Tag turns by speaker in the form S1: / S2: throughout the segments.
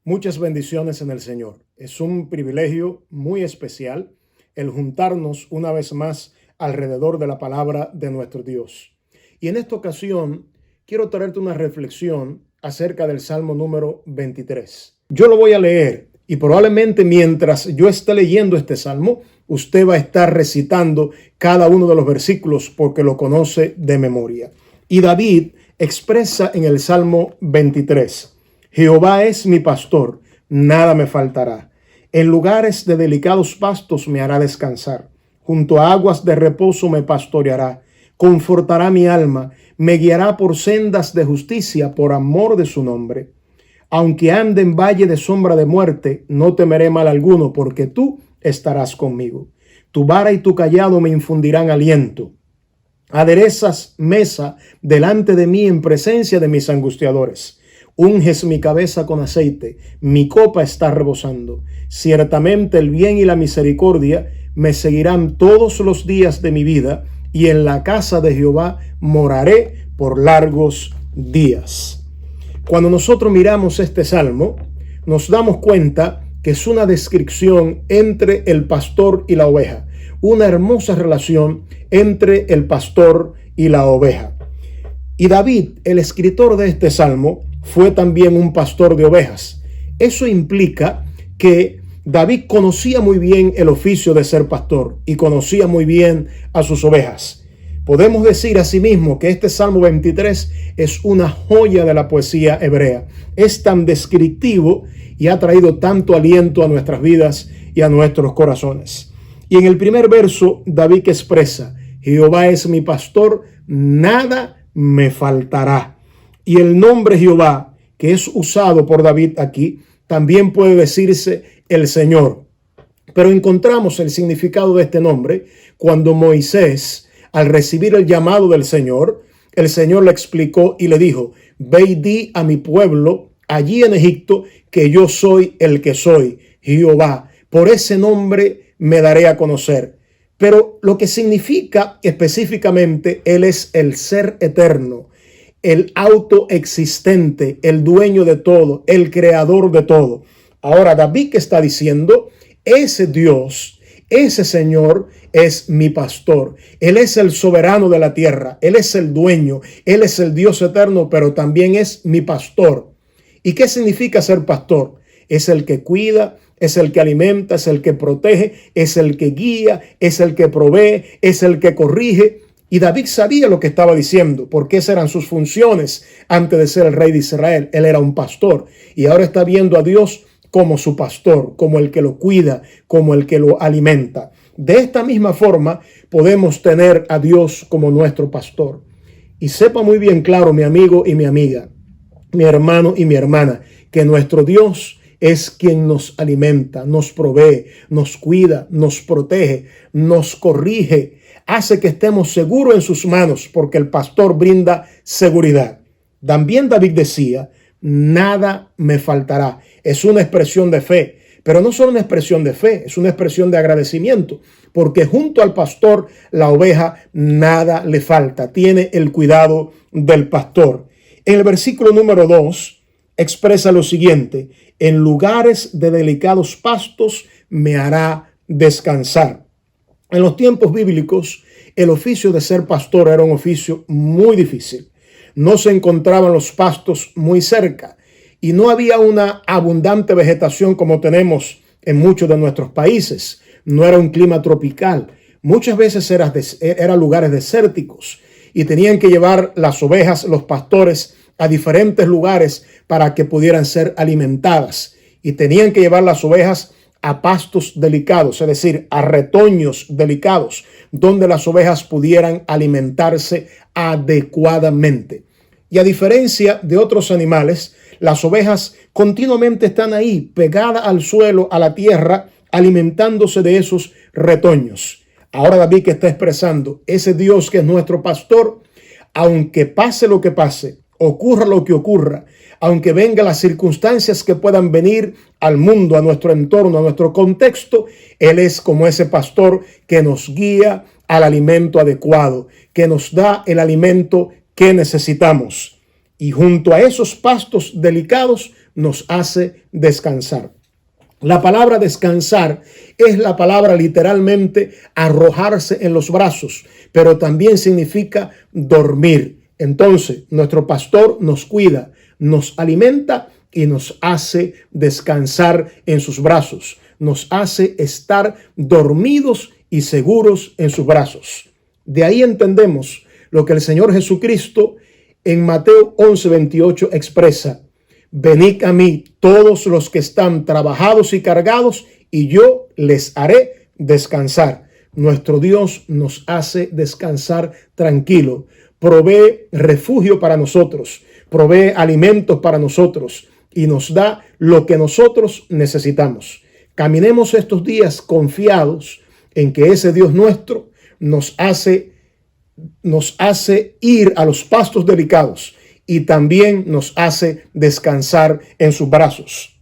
S1: Muchas bendiciones en el Señor. Es un privilegio muy especial el juntarnos una vez más alrededor de la palabra de nuestro Dios. Y en esta ocasión quiero traerte una reflexión acerca del Salmo número 23. Yo lo voy a leer y probablemente mientras yo esté leyendo este Salmo, usted va a estar recitando cada uno de los versículos porque lo conoce de memoria. Y David expresa en el Salmo 23: Jehová es mi pastor, nada me faltará. En lugares de delicados pastos me hará descansar. Junto a aguas de reposo me pastoreará. Confortará mi alma, me guiará por sendas de justicia por amor de su nombre. Aunque ande en valle de sombra de muerte, no temeré mal alguno, porque tú estarás conmigo. Tu vara y tu cayado me infundirán aliento. Aderezas mesa delante de mí en presencia de mis angustiadores. Unges mi cabeza con aceite, mi copa está rebosando. Ciertamente el bien y la misericordia me seguirán todos los días de mi vida, y en la casa de Jehová moraré por largos días. Cuando nosotros miramos este salmo, nos damos cuenta que es una descripción entre el pastor y la oveja, una hermosa relación entre el pastor y la oveja. Y David, el escritor de este salmo, fue también un pastor de ovejas. Eso implica que David conocía muy bien el oficio de ser pastor y conocía muy bien a sus ovejas. Podemos decir asimismo que este Salmo 23 es una joya de la poesía hebrea. Es tan descriptivo y ha traído tanto aliento a nuestras vidas y a nuestros corazones. Y en el primer verso, David expresa: Jehová es mi pastor, nada me faltará. Y el nombre Jehová, que es usado por David aquí, también puede decirse el Señor. Pero encontramos el significado de este nombre cuando Moisés, al recibir el llamado del Señor, el Señor le explicó y le dijo: ve y di a mi pueblo allí en Egipto que yo soy el que soy, Jehová. Por ese nombre me daré a conocer. Pero lo que significa específicamente, Él es el ser eterno, el autoexistente, el dueño de todo, el creador de todo. Ahora David, ¿qué está diciendo? Ese Dios, ese Señor es mi pastor. Él es el soberano de la tierra. Él es el dueño. Él es el Dios eterno, pero también es mi pastor. ¿Y qué significa ser pastor? Es el que cuida, es el que alimenta, es el que protege, es el que guía, es el que provee, es el que corrige. Y David sabía lo que estaba diciendo, porque esas eran sus funciones antes de ser el rey de Israel. Él era un pastor y ahora está viendo a Dios como su pastor, como el que lo cuida, como el que lo alimenta. De esta misma forma podemos tener a Dios como nuestro pastor. Y sepa muy bien claro, mi amigo y mi amiga, mi hermano y mi hermana, que nuestro Dios es quien nos alimenta, nos provee, nos cuida, nos protege, nos corrige, hace que estemos seguros en sus manos, porque el pastor brinda seguridad. También David decía: nada me faltará. Es una expresión de fe, pero no solo una expresión de fe, es una expresión de agradecimiento, porque junto al pastor, la oveja nada le falta, tiene el cuidado del pastor. En el versículo número 2 expresa lo siguiente: en lugares de delicados pastos me hará descansar. En los tiempos bíblicos, el oficio de ser pastor era un oficio muy difícil. No se encontraban los pastos muy cerca y no había una abundante vegetación como tenemos en muchos de nuestros países. No era un clima tropical. Muchas veces eran lugares desérticos y tenían que llevar las ovejas, los pastores, a diferentes lugares para que pudieran ser alimentadas. Y tenían que llevar las ovejas a pastos delicados, es decir, a retoños delicados, donde las ovejas pudieran alimentarse adecuadamente. Y a diferencia de otros animales, las ovejas continuamente están ahí, pegadas al suelo, a la tierra, alimentándose de esos retoños. Ahora David, que está expresando, ese Dios que es nuestro pastor, aunque pase lo que pase, ocurra lo que ocurra, aunque vengan las circunstancias que puedan venir al mundo, a nuestro entorno, a nuestro contexto, Él es como ese pastor que nos guía al alimento adecuado, que nos da el alimento que necesitamos. Y junto a esos pastos delicados nos hace descansar. La palabra descansar es la palabra literalmente arrojarse en los brazos, pero también significa dormir. Entonces, nuestro pastor nos cuida, nos alimenta y nos hace descansar en sus brazos. Nos hace estar dormidos y seguros en sus brazos. De ahí entendemos lo que el Señor Jesucristo en Mateo 11:28 expresa: venid a mí todos los que están trabajados y cargados, y yo les haré descansar. Nuestro Dios nos hace descansar tranquilo, provee refugio para nosotros, provee alimentos para nosotros y nos da lo que nosotros necesitamos. Caminemos estos días confiados en que ese Dios nuestro nos hace ir a los pastos delicados y también nos hace descansar en sus brazos.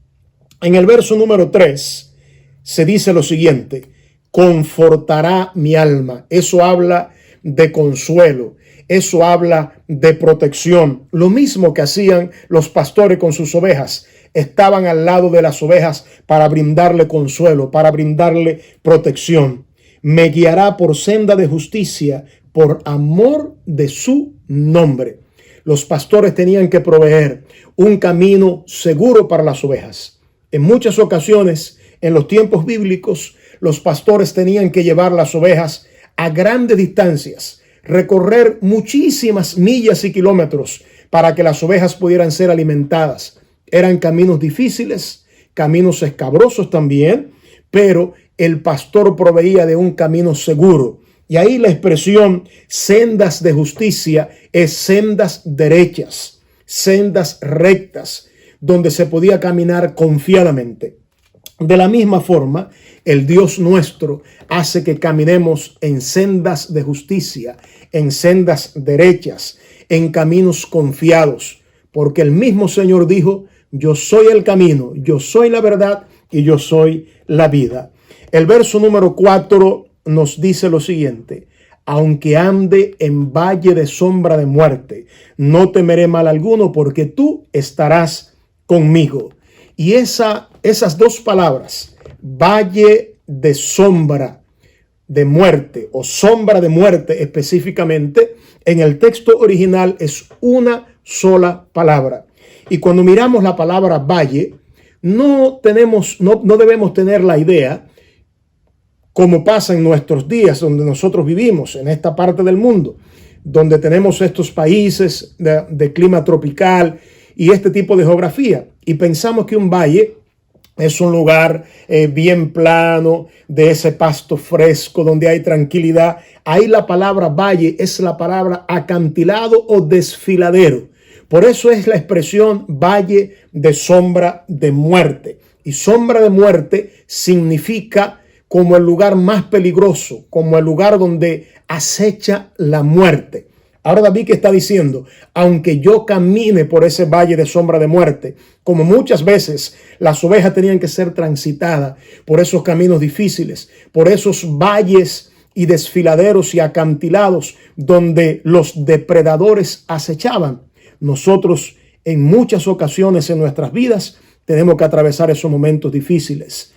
S1: En el verso número 3 se dice lo siguiente: confortará mi alma. Eso habla de consuelo, eso habla de protección. Lo mismo que hacían los pastores con sus ovejas. Estaban al lado de las ovejas para brindarle consuelo, para brindarle protección. Me guiará por senda de justicia por amor de su nombre. Los pastores tenían que proveer un camino seguro para las ovejas. En muchas ocasiones, en los tiempos bíblicos, los pastores tenían que llevar las ovejas a grandes distancias, recorrer muchísimas millas y kilómetros para que las ovejas pudieran ser alimentadas. Eran caminos difíciles, caminos escabrosos también, pero el pastor proveía de un camino seguro. Y ahí la expresión sendas de justicia es sendas derechas, sendas rectas, donde se podía caminar confiadamente. De la misma forma, el Dios nuestro hace que caminemos en sendas de justicia, en sendas derechas, en caminos confiados, porque el mismo Señor dijo: yo soy el camino, yo soy la verdad y yo soy la vida. El verso número 4 nos dice lo siguiente: aunque ande en valle de sombra de muerte, no temeré mal alguno, porque tú estarás conmigo. Y esas dos palabras, valle de sombra de muerte o sombra de muerte específicamente, en el texto original es una sola palabra. Y cuando miramos la palabra valle, no debemos tener la idea, como pasa en nuestros días donde nosotros vivimos, en esta parte del mundo, donde tenemos estos países de clima tropical y este tipo de geografía. Y pensamos que un valle es un lugar bien plano, de ese pasto fresco, donde hay tranquilidad. Ahí la palabra valle es la palabra acantilado o desfiladero. Por eso es la expresión valle de sombra de muerte. Y sombra de muerte significa como el lugar más peligroso, como el lugar donde acecha la muerte. Ahora David, ¿qué está diciendo? Aunque yo camine por ese valle de sombra de muerte, como muchas veces las ovejas tenían que ser transitadas por esos caminos difíciles, por esos valles y desfiladeros y acantilados donde los depredadores acechaban. Nosotros en muchas ocasiones en nuestras vidas tenemos que atravesar esos momentos difíciles.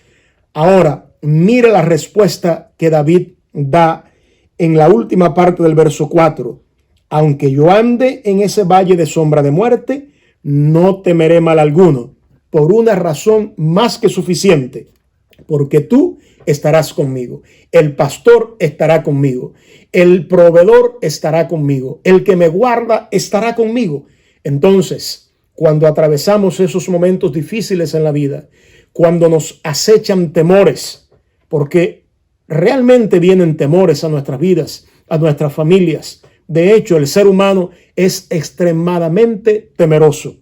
S1: Ahora, mire la respuesta que David da en la última parte del verso 4. Aunque yo ande en ese valle de sombra de muerte, no temeré mal alguno, por una razón más que suficiente, porque tú estarás conmigo, el pastor estará conmigo, el proveedor estará conmigo, el que me guarda estará conmigo. Entonces, cuando atravesamos esos momentos difíciles en la vida, cuando nos acechan temores, porque realmente vienen temores a nuestras vidas, a nuestras familias. De hecho, el ser humano es extremadamente temeroso.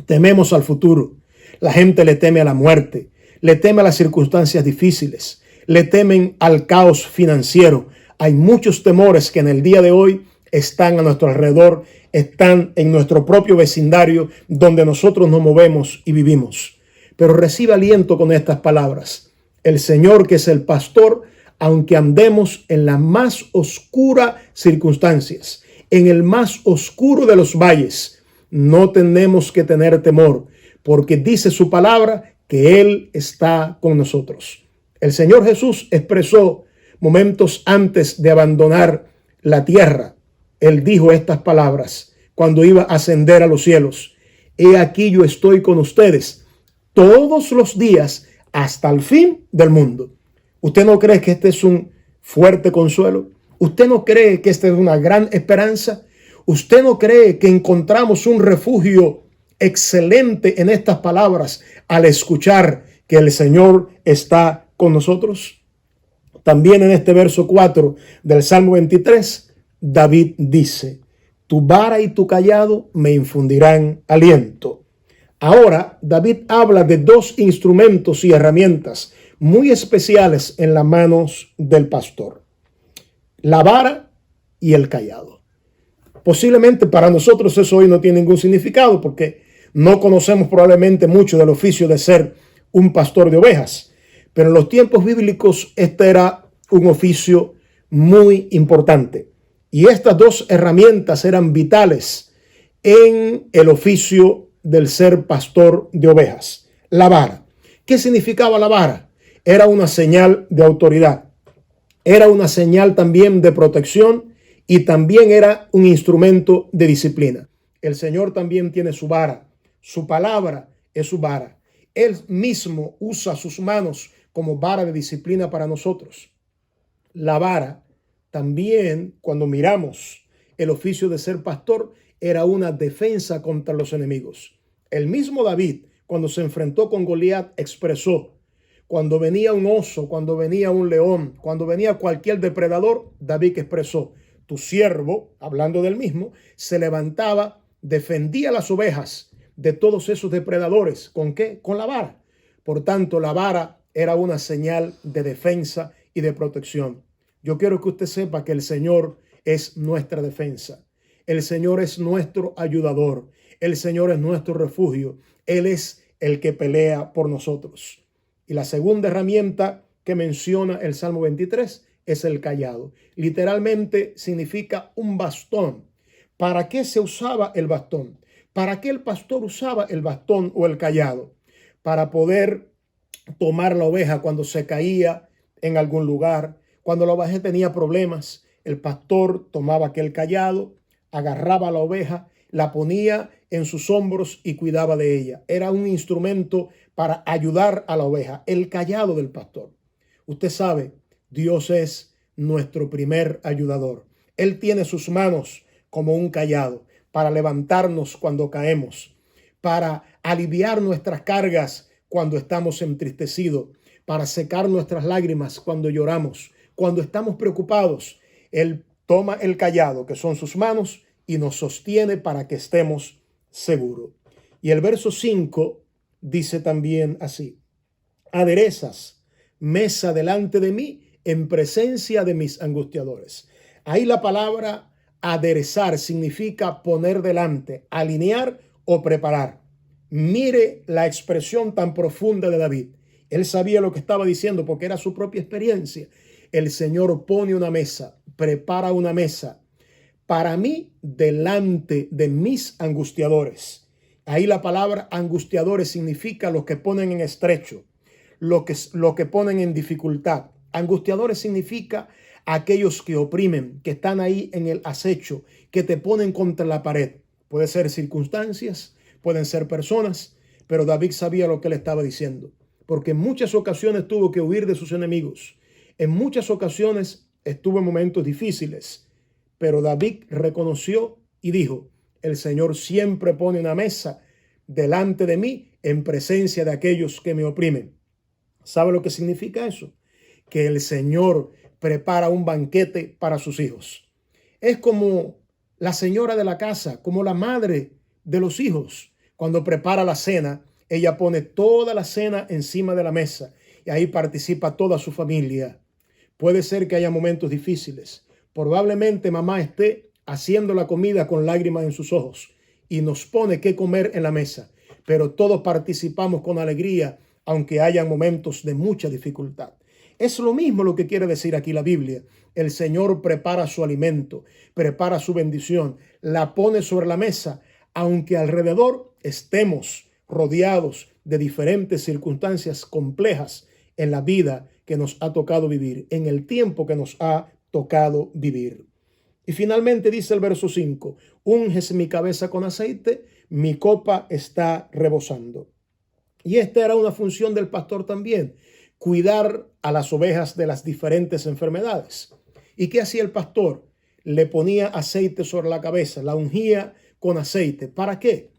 S1: Tememos al futuro. La gente le teme a la muerte, le teme a las circunstancias difíciles, le temen al caos financiero. Hay muchos temores que en el día de hoy están a nuestro alrededor, están en nuestro propio vecindario donde nosotros nos movemos y vivimos. Pero recibe aliento con estas palabras. El Señor, que es el pastor, aunque andemos en las más oscuras circunstancias, en el más oscuro de los valles, no tenemos que tener temor, porque dice su palabra que Él está con nosotros. El Señor Jesús expresó momentos antes de abandonar la tierra. Él dijo estas palabras cuando iba a ascender a los cielos. He aquí yo estoy con ustedes todos los días hasta el fin del mundo. ¿Usted no cree que este es un fuerte consuelo? ¿Usted no cree que esta es una gran esperanza? ¿Usted no cree que encontramos un refugio excelente en estas palabras al escuchar que el Señor está con nosotros? También en este verso 4 del Salmo 23, David dice: tu vara y tu cayado me infundirán aliento. Ahora, David habla de dos instrumentos y herramientas muy especiales en las manos del pastor: la vara y el cayado. Posiblemente para nosotros eso hoy no tiene ningún significado porque no conocemos probablemente mucho del oficio de ser un pastor de ovejas. Pero en los tiempos bíblicos este era un oficio muy importante. Y estas dos herramientas eran vitales en el oficio del ser pastor de ovejas. La vara. ¿Qué significaba la vara? Era una señal de autoridad. Era una señal también de protección y también era un instrumento de disciplina. El Señor también tiene su vara. Su palabra es su vara. Él mismo usa sus manos como vara de disciplina para nosotros. La vara también, cuando miramos el oficio de ser pastor, era una defensa contra los enemigos. El mismo David, cuando se enfrentó con Goliat, expresó: cuando venía un oso, cuando venía un león, cuando venía cualquier depredador, David expresó: tu siervo, hablando del mismo, se levantaba, defendía las ovejas de todos esos depredadores. ¿Con qué? Con la vara. Por tanto, la vara era una señal de defensa y de protección. Yo quiero que usted sepa que el Señor es nuestra defensa. El Señor es nuestro ayudador. El Señor es nuestro refugio. Él es el que pelea por nosotros. Y la segunda herramienta que menciona el Salmo 23 es el cayado. Literalmente significa un bastón. ¿Para qué se usaba el bastón? ¿Para qué el pastor usaba el bastón o el cayado? Para poder tomar la oveja cuando se caía en algún lugar, cuando la oveja tenía problemas. El pastor tomaba aquel cayado, agarraba a la oveja, la ponía en sus hombros y cuidaba de ella. Era un instrumento para ayudar a la oveja, el cayado del pastor. Usted sabe, Dios es nuestro primer ayudador. Él tiene sus manos como un cayado para levantarnos cuando caemos, para aliviar nuestras cargas cuando estamos entristecidos, para secar nuestras lágrimas cuando lloramos, cuando estamos preocupados. Él toma el cayado, que son sus manos, y nos sostiene para que estemos seguros. Y el verso 5 dice también así: aderezas mesa delante de mí en presencia de mis angustiadores. Ahí la palabra aderezar significa poner delante, alinear o preparar. Mire la expresión tan profunda de David. Él sabía lo que estaba diciendo porque era su propia experiencia. El Señor pone una mesa, prepara una mesa para mí delante de mis angustiadores. Ahí la palabra angustiadores significa los que ponen en estrecho, lo que ponen en dificultad. Angustiadores significa aquellos que oprimen, que están ahí en el acecho, que te ponen contra la pared. Puede ser circunstancias, pueden ser personas, pero David sabía lo que le estaba diciendo, porque en muchas ocasiones tuvo que huir de sus enemigos. En muchas ocasiones estuvo en momentos difíciles, pero David reconoció y dijo: el Señor siempre pone una mesa delante de mí en presencia de aquellos que me oprimen. ¿Sabe lo que significa eso? Que el Señor prepara un banquete para sus hijos. Es como la señora de la casa, como la madre de los hijos. Cuando prepara la cena, ella pone toda la cena encima de la mesa y ahí participa toda su familia. Puede ser que haya momentos difíciles. Probablemente mamá esté haciendo la comida con lágrimas en sus ojos y nos pone qué comer en la mesa, pero todos participamos con alegría, aunque haya momentos de mucha dificultad. Es lo mismo lo que quiere decir aquí la Biblia. El Señor prepara su alimento, prepara su bendición, la pone sobre la mesa, aunque alrededor estemos rodeados de diferentes circunstancias complejas en la vida que nos ha tocado vivir, en el tiempo que nos ha tocado vivir. Y finalmente dice el verso 5, unges mi cabeza con aceite, mi copa está rebosando. Y esta era una función del pastor también, cuidar a las ovejas de las diferentes enfermedades. ¿Y qué hacía el pastor? Le ponía aceite sobre la cabeza, la ungía con aceite. ¿Para qué?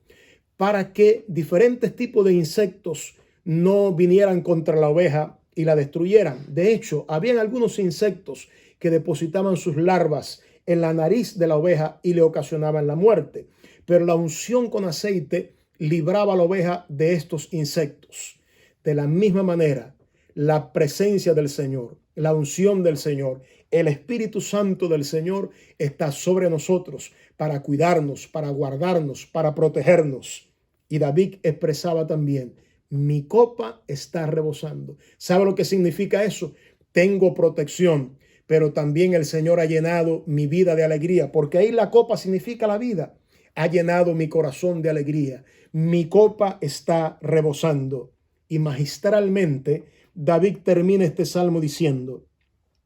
S1: Para que diferentes tipos de insectos no vinieran contra la oveja y la destruyeran. De hecho, habían algunos insectos que depositaban sus larvas en la nariz de la oveja y le ocasionaban la muerte. Pero la unción con aceite libraba a la oveja de estos insectos. De la misma manera, la presencia del Señor, la unción del Señor, el Espíritu Santo del Señor está sobre nosotros para cuidarnos, para guardarnos, para protegernos. Y David expresaba también, mi copa está rebosando. ¿Sabe lo que significa eso? Tengo protección, pero también el Señor ha llenado mi vida de alegría, porque ahí la copa significa la vida. Ha llenado mi corazón de alegría. Mi copa está rebosando. Y magistralmente, David termina este salmo diciendo,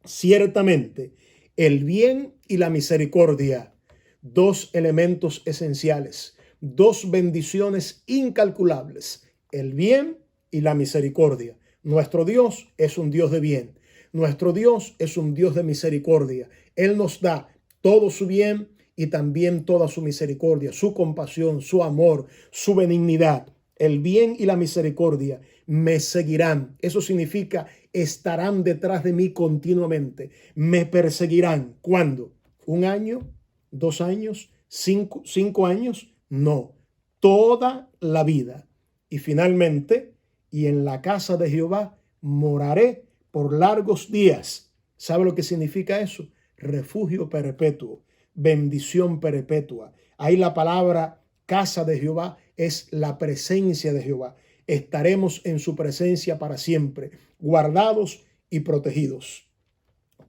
S1: ciertamente, el bien y la misericordia, dos elementos esenciales, dos bendiciones incalculables, el bien y la misericordia. Nuestro Dios es un Dios de bien. Nuestro Dios es un Dios de misericordia. Él nos da todo su bien y también toda su misericordia, su compasión, su amor, su benignidad. El bien y la misericordia me seguirán. Eso significa estarán detrás de mí continuamente. Me perseguirán. ¿Cuándo? ¿Un año? ¿2 años? ¿5 años? No. Toda la vida. Y finalmente, y en la casa de Jehová moraré por largos días. ¿Sabe lo que significa eso? Refugio perpetuo, bendición perpetua. Ahí la palabra casa de Jehová es la presencia de Jehová. Estaremos en su presencia para siempre, guardados y protegidos.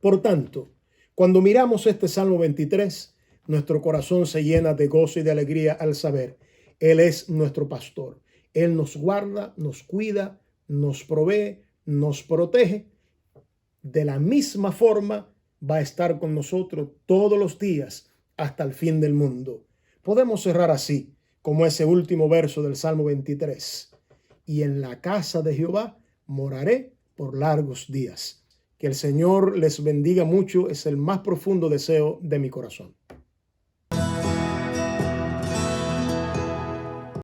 S1: Por tanto, cuando miramos este Salmo 23, nuestro corazón se llena de gozo y de alegría al saber, Él es nuestro pastor. Él nos guarda, nos cuida, nos provee, nos protege. De la misma forma va a estar con nosotros todos los días hasta el fin del mundo. Podemos cerrar así, como ese último verso del Salmo 23. Y en la casa de Jehová moraré por largos días. Que el Señor les bendiga mucho, es el más profundo deseo de mi corazón.